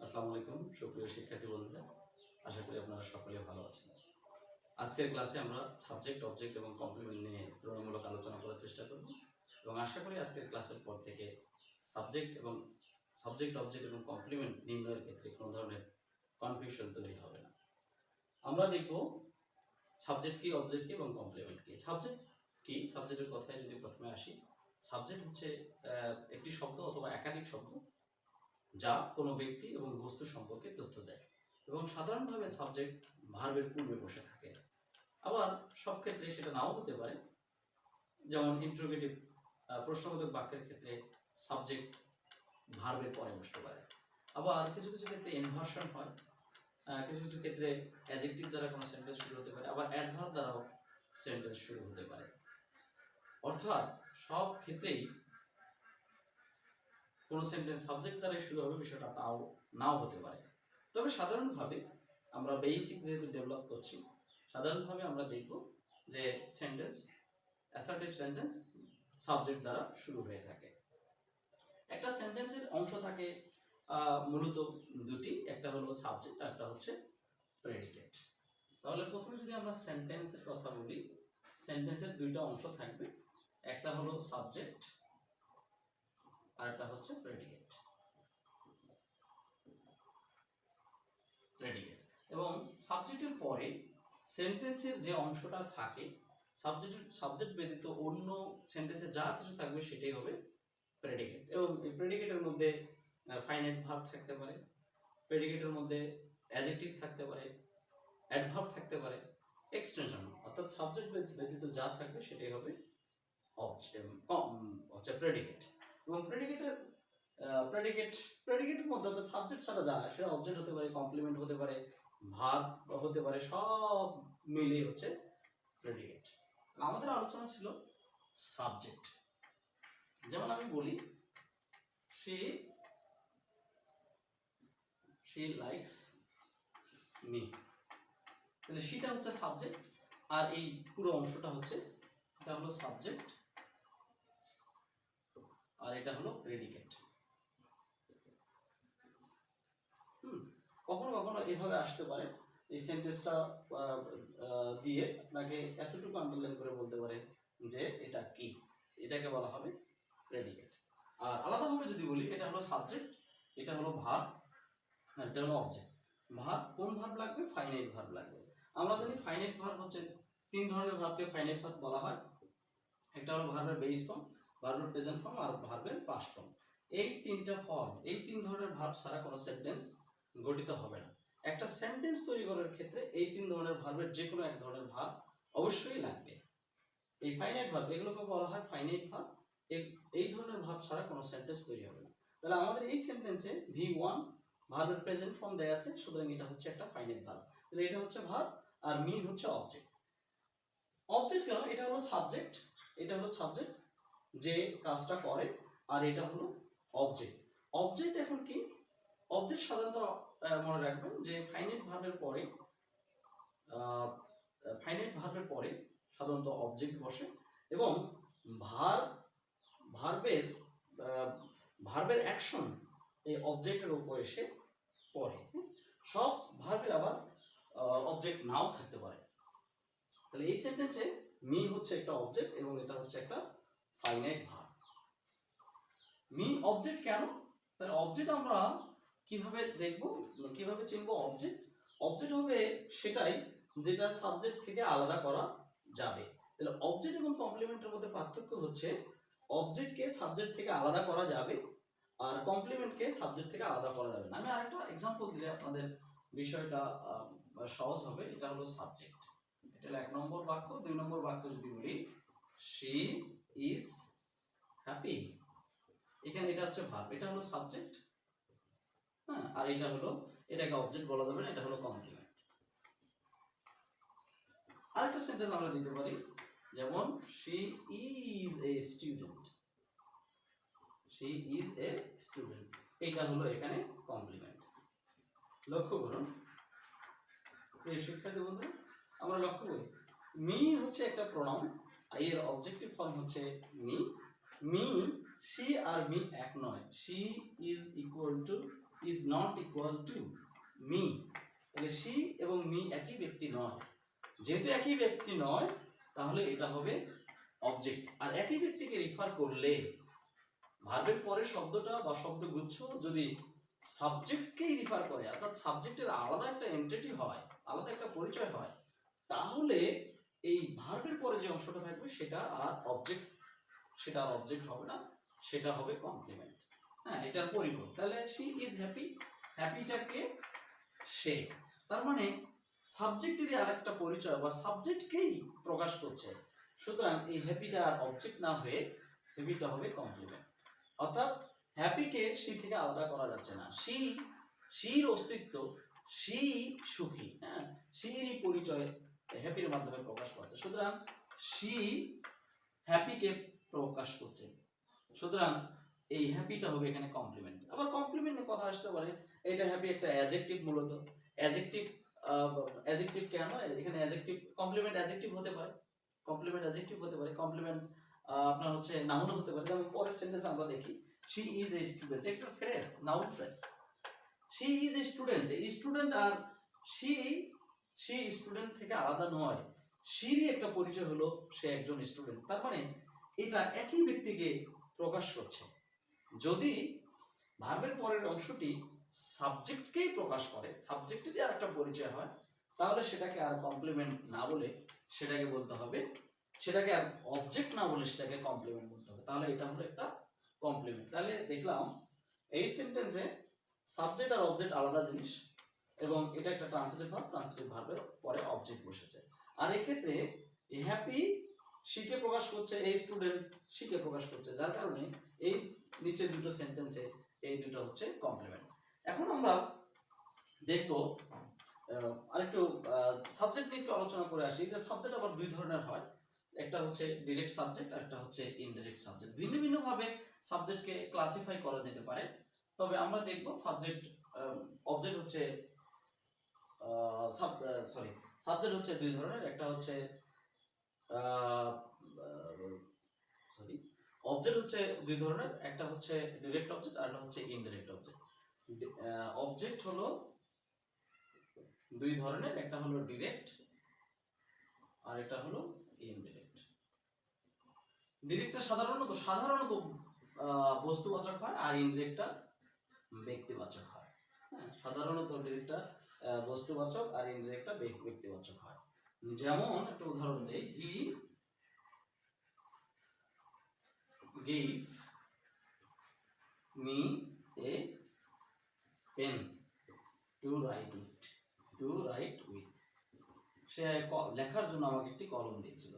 আসসালামু আলাইকুম সুপ্রিয় শিক্ষার্থী বন্ধুরা, আশা করি আপনারা সকলে ভালো আছেন। আজকের ক্লাসে আমরা সাবজেক্ট, অবজেক্ট এবং কমপ্লিমেন্ট নিয়ে তুলনামূলক আলোচনা করার চেষ্টা করব এবং আশা করি আজকের ক্লাসের পর থেকে সাবজেক্ট, অবজেক্ট এবং কমপ্লিমেন্ট নির্ণয়ের ক্ষেত্রে কোনো ধরনের কনফিউশন তৈরি হবে না। আমরা দেখব সাবজেক্ট কি, অবজেক্ট কি এবং কমপ্লিমেন্ট কি। সাবজেক্ট কি, সাবজেক্টের কথায় যদি প্রথমে আসি, সাবজেক্ট হচ্ছে একটি শব্দ অথবা একাধিক শব্দ যা কোনো ব্যক্তি এবং বস্তু সম্পর্কে তথ্য দেয় এবং সাধারণভাবে সাবজেক্ট ভার্বের পূর্বে বসে থাকে। আবার সব ক্ষেত্রে সেটা নাও হতে পারে, যেমন ইন্ট্রোগেটিভ প্রশ্নবোধক বাক্যের ক্ষেত্রে সাবজেক্ট ভার্বের পরে বসতে পারে। আবার কিছু কিছু ক্ষেত্রে ইনভার্সন হয়, কিছু কিছু ক্ষেত্রে অ্যাডজেক্টিভ দ্বারা কোনো সেন্টেন্স শুরু হতে পারে, আবার অ্যাডভার্ব দ্বারাও সেন্টেন্স শুরু হতে পারে। অর্থাৎ সব ক্ষেত্রেই কোনো সেন্টেন্স সাবজেক্ট দ্বারাই শুরু হবে বিষয়টা তাও নাও হতে পারে। তবে সাধারণভাবে আমরা বেসিক যেহেতু ডেভেলপ করছি, সাধারণভাবে আমরা দেখব যে সেন্টেন্স, অ্যাসার্টিভ সেন্টেন্স সাবজেক্ট দ্বারা শুরু হয়ে থাকে। একটা সেন্টেন্সের অংশ থাকে মূলত দুটি, একটা হলো সাবজেক্ট আর একটা হচ্ছে প্রেডিকেট। তাহলে প্রথমে যদি আমরা সেন্টেন্সের কথা বলি, সেন্টেন্সের দুইটা অংশ থাকবে, একটা হলো সাবজেক্ট আর একটা হচ্ছে প্রেডিকেট। এবং সাবজেক্টের পরে সেন্টেন্সের যে অংশটা থাকে, সাবজেক্ট ব্যতীত অন্য সেন্টেন্সে যা কিছু থাকবে সেটাই হবে প্রেডিকেট। এবং এই প্রেডিকেটের মধ্যে ফাইনাইট ভার্ব থাকতে পারে, প্রেডিকেটের মধ্যে অ্যাডজেক্টিভ থাকতে পারে, অ্যাডভার্ব থাকতে পারে, এক্সটেনশন, অর্থাৎ সাবজেক্ট ব্যতীত যা থাকবে সেটাই হবে প্রেডিকেট। এবং প্রেডিকেটের মধ্যে অর্থাৎ সাবজেক্ট ছাড়া যা সেটা অবজেক্ট হতে পারে, কমপ্লিমেন্ট হতে পারে, ভার্ব হতে পারে, সব মিলিয়ে হচ্ছে প্রেডিকেট। আমাদের আলোচনা ছিল সাবজেক্ট। যেমন আমি বলি she likes me, তাহলে সেটা হচ্ছে সাবজেক্ট, আর এই পুরো অংশটা হচ্ছে, এটা হলো সাবজেক্ট আর এটা হলো প্রেডিকেট। কখনো কখনো এভাবে আসতে পারে, এই সেন্টেন্সটা দিয়ে আপনাকে এতটুকু আন্ডারলাইন করে বলতে পারে যে এটা কি, এটাকে বলা হবে প্রেডিকেট। আর আলাদাভাবে যদি বলি, এটা হলো সাবজেক্ট, এটা হলো ভার্ব, আর এটা হলো অবজেক্ট। ভার্ব, কোন ভার্ব লাগবে? ফাইনাইট ভার্ব লাগবে। আমরা জানি ফাইনাইট ভার্ব হচ্ছে তিন ধরনের ভার্বকে ফাইনাইট ভার্ব বলা হয়। একটা হলো ভার্বের বেস ফর্ম, ভার্বের প্রেজেন্ট ফর্ম আর ভার্বের পাস্ট ফর্ম। এই তিনটা ফর্ম, এই তিন ধরনের ভার্ব ছাড়া কোনো সেন্টেন্স গঠিত হবে না। একটা সেন্টেন্স তৈরি করার ক্ষেত্রে এই তিন ধরনের ভার্বের যে কোনো এক ধরনের ভার্ব অবশ্যই লাগবে। এই ফাইনাইট ভার্ব, এগুলোকে বলা হয় ফাইনাইট ভার্ব। এই ধরনের ভার্ব ছাড়া কোনো সেন্টেন্স তৈরি হবে না। তাহলে আমাদের এই সেন্টেন্সে V1 ভার্বের প্রেজেন্ট ফর্ম দেয়া আছে, সুতরাং এটা হচ্ছে একটা ফাইনাইট ভার্ব। তাহলে এটা হচ্ছে ভার্ব আর মি হচ্ছে অবজেক্ট। অবজেক্ট কেন? এটা হলো সাবজেক্ট, এটা হলো সাবজেক্ট যে কাজটা করে, আর এটা হলো অবজেক্ট। অবজেক্ট এখন কি? অবজেক্ট সাধারণত মনে রাখবেন যে ফাইনাইট ভার্বের পরে সাধারণত অবজেক্ট বসে এবং ভার্বের অ্যাকশন এই অবজেক্টের উপর এসে পড়ে। সব ভার্বের আবার অবজেক্ট নাও থাকতে পারে। তাহলে এই সেন্টেন্সে মি হচ্ছে একটা অবজেক্ট এবং এটা হচ্ছে একটা ফাইনাইট ভার্ব। মি অবজেক্ট কেন? তাহলে অবজেক্ট আমরা কিভাবে দেখব, কিভাবে চিনব অবজেক্ট? অবজেক্ট হবে সেটাই যেটা সাবজেক্ট থেকে আলাদা করা যাবে। তাহলে অবজেক্ট এবং কমপ্লিমেন্টের মধ্যে পার্থক্য হচ্ছে অবজেক্টকে সাবজেক্ট থেকে আলাদা করা যাবে আর কমপ্লিমেন্টকে সাবজেক্ট থেকে আলাদা করা যাবে না। আমি আরেকটা এক্সাম্পল দিলে আপনাদের বিষয়টা সহজ হবে। এটা হলো সাবজেক্ট, এটা হলো 1 নম্বর বাক্য। 2 নম্বর বাক্য যদি বলি she is happy, এখানে এটা হচ্ছে ভার্ব, এটা হলো সাবজেক্ট, হ্যাঁ, আর এটা হলো, এটাকে অবজেক্ট বলা যাবে না, এটা হলো কমপ্লিমেন্ট। আরেকটা সেন্টেন্স আমরা দিতে পারি, যেমন she is a student, she is a student, এটা হলো এখানে কমপ্লিমেন্ট। লক্ষ্য করুন এই শিক্ষার্থী বন্ধু, আমরা লক্ষ্য করি মি হচ্ছে একটা প্রোনাউন, এর অবজেক্টিভ ফর্ম হচ্ছে মি। মি, she আর মি এক নয়। she is equal to is not equal to me. তাহলে শি এবং মি একই ব্যক্তি নয়, যেহেতু একই ব্যক্তি নয় তাহলে এটা হবে অবজেক্ট। আর একই ব্যক্তিকে রিফার করলে ভার্বের পরে শব্দটা বা শব্দগুচ্ছ যদি সাবজেক্টকেই রিফার করে, অর্থাৎ সাবজেক্টের আলাদা একটা এন্টিটি হয়, আলাদা একটা পরিচয় হয়, তাহলে এই ভার্বের পরে যে অংশটা থাকবে সেটা আর অবজেক্ট, সেটা আর অবজেক্ট হবে না, সেটা হবে কমপ্লিমেন্ট। হ্যাঁ, এটার পরিবর্তে তাহলে শি ইজ হ্যাপি, হ্যাপিটাকে সে, তার মানে সাবজেক্টেরই আরেকটা পরিচয় বা সাবজেক্টকেই প্রকাশ করছে। সুতরাং এই হ্যাপিটা আর অবজেক্ট না হয়ে হ্যাপিটা হবে কমপ্লিমেন্ট। অর্থাৎ হ্যাপিকে শি থেকে আলাদা করা যাচ্ছে না, শির অস্তিত্ব, শি সুখী, হ্যাঁ, শিরই পরিচয় হ্যাপির মাধ্যমে প্রকাশ পাচ্ছে। সুতরাং শি হ্যাপিকে প্রকাশ করছে, সুতরাং এই হ্যাপিটা হবে এখানে কমপ্লিমেন্ট। আবার কমপ্লিমেন্টের কথা আসতে পারে, এটা হ্যাপি একটা অ্যাডজেক্টিভ, মূলত অ্যাডজেক্টিভ কেন এখানে অ্যাডজেক্টিভ, কমপ্লিমেন্ট অ্যাডজেক্টিভ হতে পারে, কমপ্লিমেন্ট অ্যাডজেক্টিভ হতে পারে, কমপ্লিমেন্ট আপনার হচ্ছে নাউন হতে পারে। যেমন পরের সেন্টেন্সে আমরা দেখি শি ইজ এ স্টুডেন্ট, একটা phrase, noun phrase. She is a student, student আর শি স্টুডেন্ট থেকে আলাদা নয়, শিরই একটা পরিচয় হলো সে একজন স্টুডেন্ট। তার মানে এটা একই ব্যক্তিকে প্রকাশ করছে। যদি ভার্বের পরের অংশটি সাবজেক্টকেই প্রকাশ করে, সাবজেক্টেরই আর একটা পরিচয় হয়, তাহলে সেটাকে আর কমপ্লিমেন্ট না বলে সেটাকে বলতে হবে, সেটাকে আর অবজেক্ট না বলে সেটাকে কমপ্লিমেন্ট বলতে হবে। তাহলে এটা হলো একটা কমপ্লিমেন্ট। তাহলে দেখলাম এই সেন্টেন্সে সাবজেক্ট আর অবজেক্ট আলাদা জিনিস, এবং এটা একটা ট্রান্সিটিভ ভার্ব, ট্রান্সিটিভ ভার্বের পরে অবজেক্ট বসেছে। আর এই ক্ষেত্রে হ্যাপি শিকে প্রকাশ করছে, এই স্টুডেন্ট শিকে প্রকাশ করছে, যার কারণে এই নিচের দুটো সেন্টেন্সে এই দুটো হচ্ছে কমপ্লিমেন্ট। এখন আমরা দেখব আরেকটু সাবজেক্ট নিয়ে একটু আলোচনা করে আসি, যে সাবজেক্ট আবার দুই ধরনের হয়, একটা হচ্ছে ডিরেক্ট সাবজেক্ট আর একটা হচ্ছে ইনডিরেক্ট সাবজেক্ট। ভিন্ন ভিন্ন ভাবে সাবজেক্টকে ক্লাসিফাই করা যেতে পারে, তবে আমরা দেখব সাবজেক্ট অবজেক্ট হচ্ছে সাবজেক্ট হচ্ছে দুই ধরনের, একটা হচ্ছে অবজেক্ট হচ্ছে দুই ধরনের, একটা হচ্ছে ডিরেক্ট অবজেক্ট আর একটা হচ্ছে ইনডিরেক্ট অবজেক্ট। অবজেক্ট হলো দুই ধরনের, একটা হলো ডিরেক্ট আর এটা হলো ইনডিরেক্ট। ডিরেক্টটা সাধারণত বস্তুবাচক হয় আর ইনডিরেক্টটা ব্যক্তিবাচক হয়। হ্যাঁ, সাধারণত ডিরেক্টটা বস্তুবাচক আর ইনডিরেক্টটা ব্যক্তিবাচক হয়। যেমন একটা উদাহরণ দেই, হি gave me a pen to write with, সে লেখার জন্য আমাকে একটি কলম দিয়েছিল।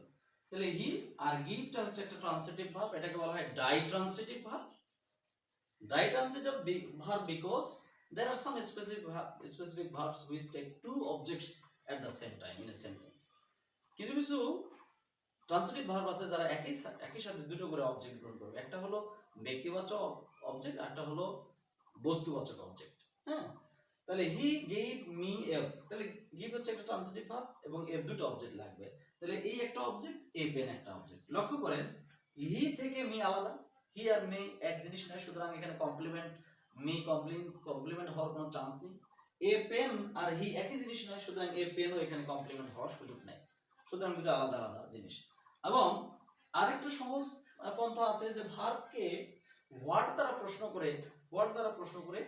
তাহলে হি আর গিভটা হচ্ছে একটা ট্রান্সিটিভ ভার্ব, এটাকে বলা হয় ditransitive verb. Ditransitive verb because there are some specific verbs which take two objects at the same time in a sentence. কিছু কিছু ট্রান্সিটিভ ভার্ব আছে যারা একই সাথে দুটো করে অবজেক্ট গ্রহণ করবে, একটা হলো ব্যক্তিবাচক অবজেক্ট আর একটা হলো বস্তুবাচক অবজেক্ট। হ্যাঁ, তাহলে হি গেভ মি এ, তাহলে গিভ হচ্ছে একটা ট্রান্সিটিভ ভার্ব এবং এর দুটো অবজেক্ট লাগবে, তাহলে এই একটা অবজেক্ট, এ পেন একটা অবজেক্ট। লক্ষ্য করেন হি থেকে মি আলাদা, হি আর মি এক জিনিস নয়, সুতরাং এখানে কমপ্লিমেন্ট মি কমপ্লিমেন্ট হওয়ার কোনো চান্স নেই। এ পেন আর হি একই জিনিস নয়, সুতরাং এ পেনও এখানে কমপ্লিমেন্ট হওয়ার সুযোগ নেই, সুতরাং দুটো আলাদা আলাদা জিনিস। এবং আরেকটা সহজ পন্থা আছে যে ভার্বকে ওয়ার্ড দ্বারা প্রশ্ন করে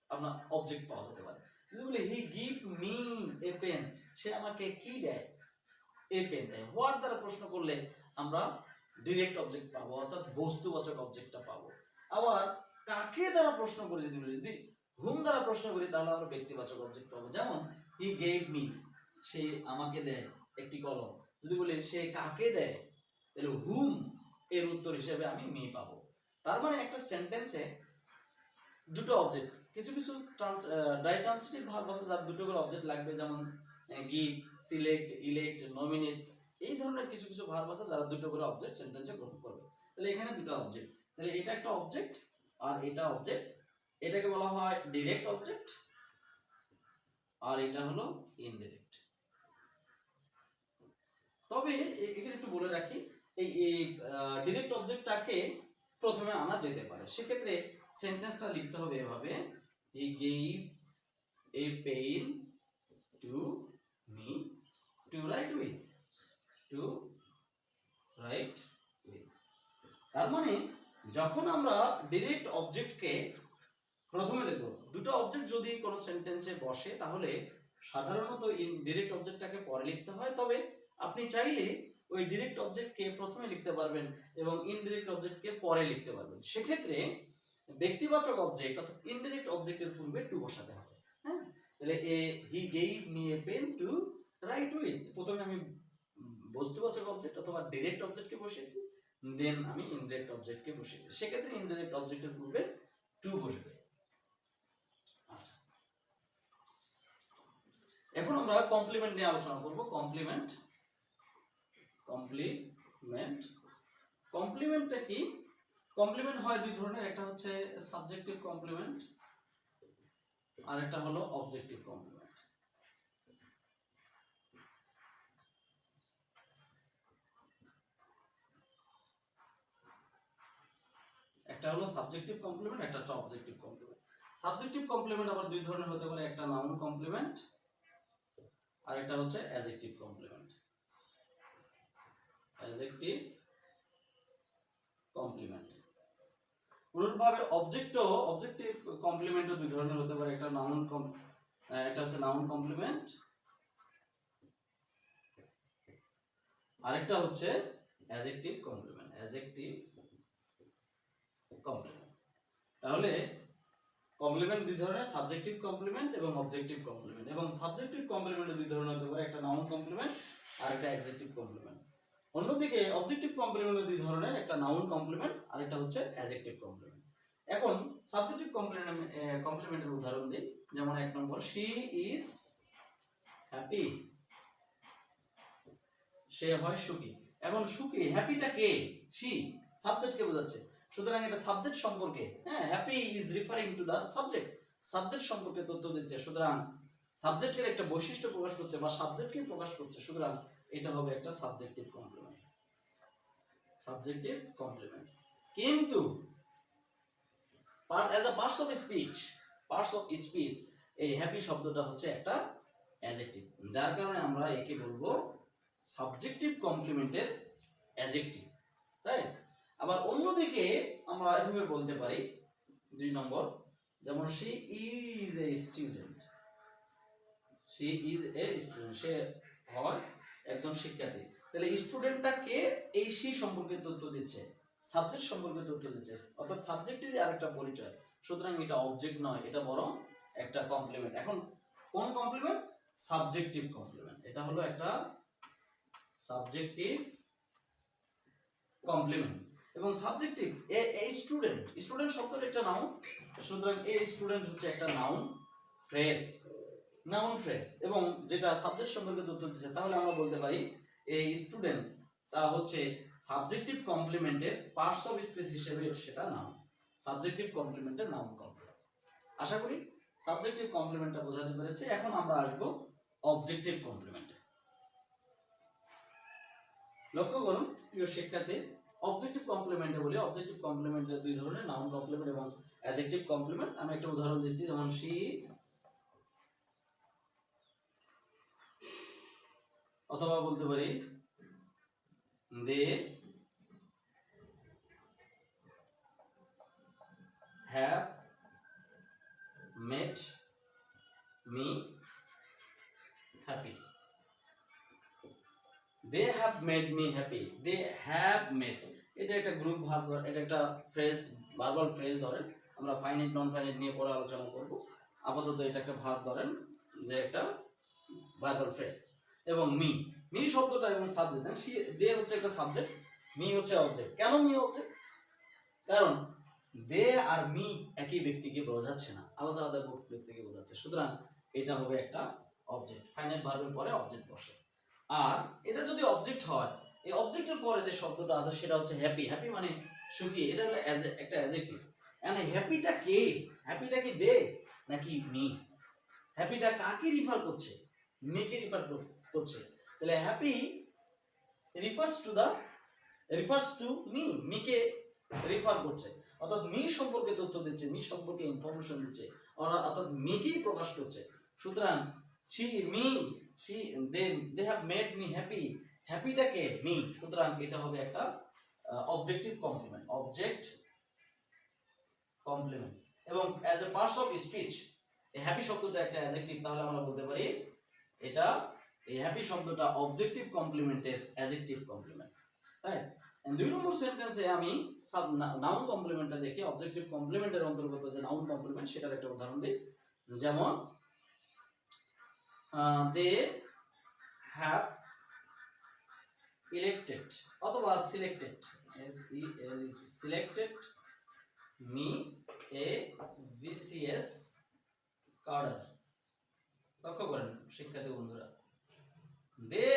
আপনার অবজেক্ট পাওয়া যেতে পারে। যদি বলি he give me a pen, সে আমাকে কি দেয়, এ পেন দেয়। ওয়ার্ড দ্বারা প্রশ্ন করলে আমরা ডিরেক্ট অবজেক্ট পাবো, অর্থাৎ বস্তুবাচক অবজেক্টটা পাবো। আবার কাকে দ্বারা প্রশ্ন করি যদি হুম দ্বারা প্রশ্ন করি তাহলে আমরা ব্যক্তিবাচক অবজেক্ট পাবো। যেমন হি গেভ মি, সে আমাকে দেয় একটি কলম। যদি বলি সে কাকে দেয়, তাহলে হুম এর উত্তর হিসেবে আমি মি পাবো। তার মানে একটা সেন্টেন্সে দুটো অবজেক্ট, কিছু ডাইট্রান্সিটিভ ভার্ব আছে যার দুটো করে অবজেক্ট লাগবে, যেমন গিভ, সিলেক্ট, ইলেক্ট, নমিনেট, এই ধরনের কিছু কিছু ভার্ব আছে যারা দুটো করে অবজেক্ট সেন্টেন্সে গ্রহণ করবে। তাহলে এখানে দুটো অবজেক্ট, তাহলে এটা একটা অবজেক্ট আর এটা অবজেক্ট, এটাকে বলা হয় ডিরেক্ট অবজেক্ট আর এটা হলো ইনডিরেক্ট। তবে এখানে একটু বলে রাখি, এই ডিরেক্ট অবজেক্টটাকে প্রথমে আনা যেতে পারে। সেক্ষেত্রে সেন্টেন্সটা লিখতে হবে এভাবে, he gave a pen to me to write with, to write with। তার মানে যখন আমরা ডিরেক্ট অবজেক্টকে প্রথমে লিখব, দুটো অবজেক্ট যদি কোনো সেন্টেন্সে বসে তাহলে সাধারণত ডিরেক্ট অবজেক্টটাকে পরে লিখতে হয়, তবে আপনি চাইলে ওই ডিরেক্ট অবজেক্টকে প্রথমে লিখতে পারবেন এবং ইনডিরেক্ট অবজেক্টকে পরে লিখতে পারবেন। সেক্ষেত্রে ব্যক্তিবাচক অবজেক্ট অর্থাৎ ইনডিরেক্ট অবজেক্টের পূর্বে টু বসাতে হবে। হ্যাঁ, তাহলে he gave me a pen to write with, প্রথমে আমি বস্তুবাচক অবজেক্ট অথবা ডিরেক্ট অবজেক্টকে বসিয়েছি, দেন আমি ইনডিরেক্ট অবজেক্টকে বসিয়েছি। সেক্ষেত্রে ইনডিরেক্ট অবজেক্টের পূর্বে টু বসবে। আচ্ছা, এখন আমরা কমপ্লিমেন্ট নিয়ে আলোচনা করব। কমপ্লিমেন্ট, কমপ্লিমেন্ট, কমপ্লিমেন্টটা কি? কমপ্লিমেন্ট হয় দুই ধরনের, একটা হচ্ছে সাবজেক্টিভ কমপ্লিমেন্ট আর একটা হলো অবজেক্টিভ কমপ্লিমেন্ট। একটা হলো সাবজেক্টিভ কমপ্লিমেন্ট, একটা হচ্ছে অবজেক্টিভ কমপ্লিমেন্ট। সাবজেক্টিভ কমপ্লিমেন্ট আবার দুই ধরনের হতে পারে, একটা নাউন কমপ্লিমেন্ট আর একটা হচ্ছে অ্যাডজেক্টিভ কমপ্লিমেন্ট। অ্যাডজেক্টিভ কমপ্লিমেন্ট অনুরূপভাবে অবজেক্টিভ কমপ্লিমেন্টও দুই ধরনের হতে পারে, একটা একটা হচ্ছে নাউন কমপ্লিমেন্ট আর একটা হচ্ছে অ্যাডজেক্টিভ কমপ্লিমেন্ট। অ্যাডজেক্টিভ কমপ্লিমেন্ট, তাহলে কমপ্লিমেন্ট দুই ধরনের, সাবজেক্টিভ কমপ্লিমেন্ট এবং অবজেক্টিভ কমপ্লিমেন্ট। এবং সাবজেক্টিভ কমপ্লিমেন্ট দুই ধরনের হতে পারে, একটা নাউন কমপ্লিমেন্ট আর একটা অ্যাডজেক্টিভ কমপ্লিমেন্ট। অন্যদিকে অবজেক্টিভ কমপ্লিমেন্ট দুই ধরনের, একটা নাউন কমপ্লিমেন্ট আর একটা হচ্ছে অ্যাডজেক্টিভ কমপ্লিমেন্ট। এখন সাবজেক্টিভ কমপ্লিমেন্টের উদাহরণ দিই, যেমন 1 নম্বর, শি ইজ হ্যাপি, সে হয় সুখী। এখন সুখী, হ্যাপিটা কে? শি, সাবজেক্টকে বোঝাচ্ছে, সুতরাং এটা সাবজেক্ট সম্পর্কে, হ্যাঁ, happy is referring to the subject, subject সম্পর্কে তথ্য দিচ্ছে, সুতরাং সাবজেক্টের একটা বৈশিষ্ট্য প্রকাশ করছে বা সাবজেক্টকে প্রকাশ করছে, সুতরাং এটা হবে একটা সাবজেক্টিভ কমপ্লিমেন্ট। Subjective complement. কিন্তু as a parts of speech এই হ্যাপি শব্দটা হচ্ছে একটা অ্যাডজেক্টিভ, যার কারণে আমরা একে বলবো সাবজেক্টিভ কমপ্লিমেন্টের অ্যাডজেক্টিভ, রাইট? আবার অন্যদিকে আমরা এভাবে বলতে পারি 2 নম্বর, যেমন she is a student, she is a student, সে হয় একজন শিক্ষার্থী। তাহলে স্টুডেন্টটা কে? এই শি সম্পর্কে তথ্য দিচ্ছে, সাবজেক্ট সম্পর্কে তথ্য দিচ্ছে, অর্থাৎ সাবজেক্টেরই আরেকটা পরিচয়, সুতরাং এটা অবজেক্ট নয়, এটা বরং একটা কমপ্লিমেন্ট। এখন কোন কমপ্লিমেন্ট? Subjective complement. এটা হলো একটা সাবজেক্টিভ কমপ্লিমেন্ট। এবং সাবজেক্টিভ এ স্টুডেন্ট শব্দটা একটা নাউন, সুতরাং এ স্টুডেন্ট হচ্ছে একটা নাউন ফ্রেজ, এবং যেটা সাবজেক্ট সম্পর্কে তথ্য দিচ্ছে, তাহলে আমরা বলতে পারি এই স্টুডেন্টটা হচ্ছে সাবজেক্টিভ কমপ্লিমেন্টের পার্টস অফ স্পিচ হিসেবে সেটা নাউন, সাবজেক্টিভ কমপ্লিমেন্টের নাউন কমপ্লিমেন্ট। আশা করি সাবজেক্টিভ কমপ্লিমেন্টটা বোঝাতে পেরেছি। এখন আমরা আসবো অবজেক্টিভ কমপ্লিমেন্টে। লক্ষ্য করুন প্রিয় শিক্ষার্থী, অবজেক্টিভ কমপ্লিমেন্টে বলি, অবজেক্টিভ কমপ্লিমেন্টের দুই ধরনের, নাউন কমপ্লিমেন্ট এবং অ্যাডজেক্টিভ কমপ্লিমেন্ট। আমি একটা উদাহরণ দিচ্ছি, যেমন শি, অথবা বলতে পারি they have made me happy. They have made me happy. They have made, এটা একটা গ্রুপ ভার্ব, এটা একটা ফ্রেজ, ভার্বাল ফ্রেজ ধরেন, আমরা ফাইনাইট নন ফাইনাইট নিয়ে পরে আলোচনা করব। আপাতত এটা একটা ভার্ব ধরেন যে একটা ভার্বাল ফ্রেজ। এবং মি শব্দটা এবং সাবজেক্ট, দে হচ্ছে একটা সাবজেক্ট, মি হচ্ছে অবজেক্ট। কেন মি অবজেক্ট? কারণ দে আর মি একই ব্যক্তিকে বোঝাচ্ছে না, আলাদা আলাদা ব্যক্তিকে বোঝাচ্ছে, সুতরাং এটা হবে একটা অবজেক্ট। ফাইনাইট ভার্বের পরে অবজেক্ট বসে। আর এটা যদি অবজেক্ট হয়, এই অবজেক্টের পরে যে শব্দটা আছে সেটা হচ্ছে হ্যাপি, হ্যাপি মানে সুখী, এটা হলো একটা অ্যাডজেক্টিভ। এখানে হ্যাপিটা কে? হ্যাপিটা কি দে নাকি মি? হ্যাপিটা কাকে রিফার করছে? মিকে রিফার করছে। তাহলে হ্যাপি রিফার্স টু মি, মিকে রিফার করছে, অর্থাৎ মি সম্পর্কে তথ্য দিচ্ছে, মি সম্পর্কে ইনফরমেশন দিচ্ছে। ওরা অর্থাৎ মিকেই প্রকাশ করছে। সুতরাং they have made me happy, হ্যাপিটাকে মি, সুতরাং এটা হবে একটা অবজেক্টিভ কমপ্লিমেন্ট, অবজেক্ট কমপ্লিমেন্ট। এবং as a parts of speech এই হ্যাপি শব্দটা একটা অ্যাডজেক্টিভ, তাহলে আমরা বলতে পারি এটা এই হ্যাপি শব্দটা অবজেক্টিভ কমপ্লিমেন্টের অ্যাডজেক্টিভ কমপ্লিমেন্ট, রাইট। দুই নম্বর সেন্টেন্সে আমি নাউন কমপ্লিমেন্টটা দেখি, অবজেক্টিভ কমপ্লিমেন্টের অন্তর্গত যে নাউন কমপ্লিমেন্ট সেটার একটা উদাহরণ দিই। যেমন দে হ্যাভ ইলেক্টেড অথবা selected, selected me a BCS cadre. লক্ষ্য করেন শিক্ষার্থী বন্ধুরা, they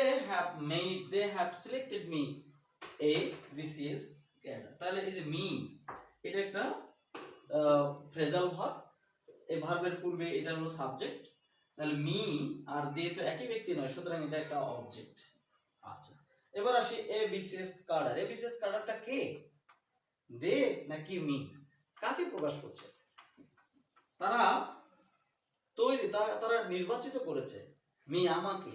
have selected me a BCS cadre. তাহলে এই যে মি এটা একটা ফ্রেজাল ভার্ব, এই ভার্বের পূর্বে এটা হলো সাবজেক্ট, তাহলে মি আর দে তো একই ব্যক্তি নয়, সুতরাং এটা একটা অবজেক্ট। আচ্ছা, এবার আসি এ ভিসিএস কার্ডার। এ ভিসিএস কার্ডারটা কে, দে নাকি মি? কাকে প্রকাশ করছে? তারা তারা নির্বাচিত করেছে মি আমাকে,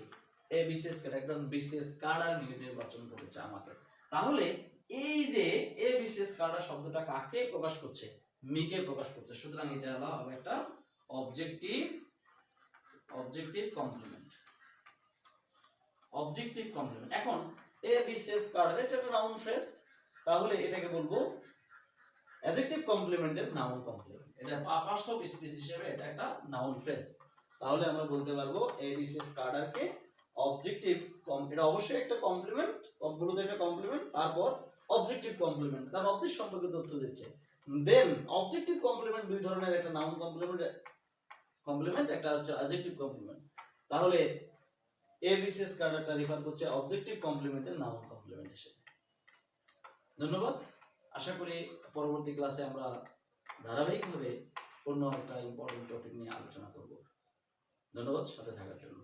এ বিশেষ কার্ড একজন বিশেষ কার্ডার নির্বাচন করেছে আমাকে। তাহলে এই যে এ বিশেষ কার্ডার শব্দটা কাকে প্রকাশ করছে? মিকে প্রকাশ করছে, সুতরাং এটা হলো একটা অবজেক্টিভ কমপ্লিমেন্ট, অবজেক্টিভ কমপ্লিমেন্ট। এখন এ বিশেষ কার্ডার এটা একটা নাউন ফ্রেজ, তাহলে এটাকে বলবো অ্যাডজেক্টিভ কমপ্লিমেন্টের নাউন কমপ্লিমেন্ট, এটা পার্টস অফ স্পিচ হিসেবে এটা একটা নাউন ফ্রেজ। তাহলে আমরা বলতে পারবো এ বিশেষ কার্ডারকে অবজেক্টিভ, এটা অবশ্যই একটা কমপ্লিমেন্ট, মূলত একটা কমপ্লিমেন্ট, তারপর অবজেক্টিভ কমপ্লিমেন্ট, কারণ অবজেক্ট সম্পর্কে তথ্য দিচ্ছে। দেন অবজেক্টিভ কমপ্লিমেন্ট দুই ধরনের, একটা নাউন কমপ্লিমেন্ট, একটা হচ্ছে অ্যাডজেক্টিভ কমপ্লিমেন্ট। তাহলে এ বিশেষ কার্ডারটা রেফার করছে অবজেক্টিভ কমপ্লিমেন্টের নাউন কমপ্লিমেন্ট হিসেবে। ধন্যবাদ। আশা করি পরবর্তী ক্লাসে আমরা ধারাবাহিকভাবে অন্য একটা ইম্পর্টেন্ট টপিক নিয়ে আলোচনা করব। ধন্যবাদ সাথে থাকার জন্য।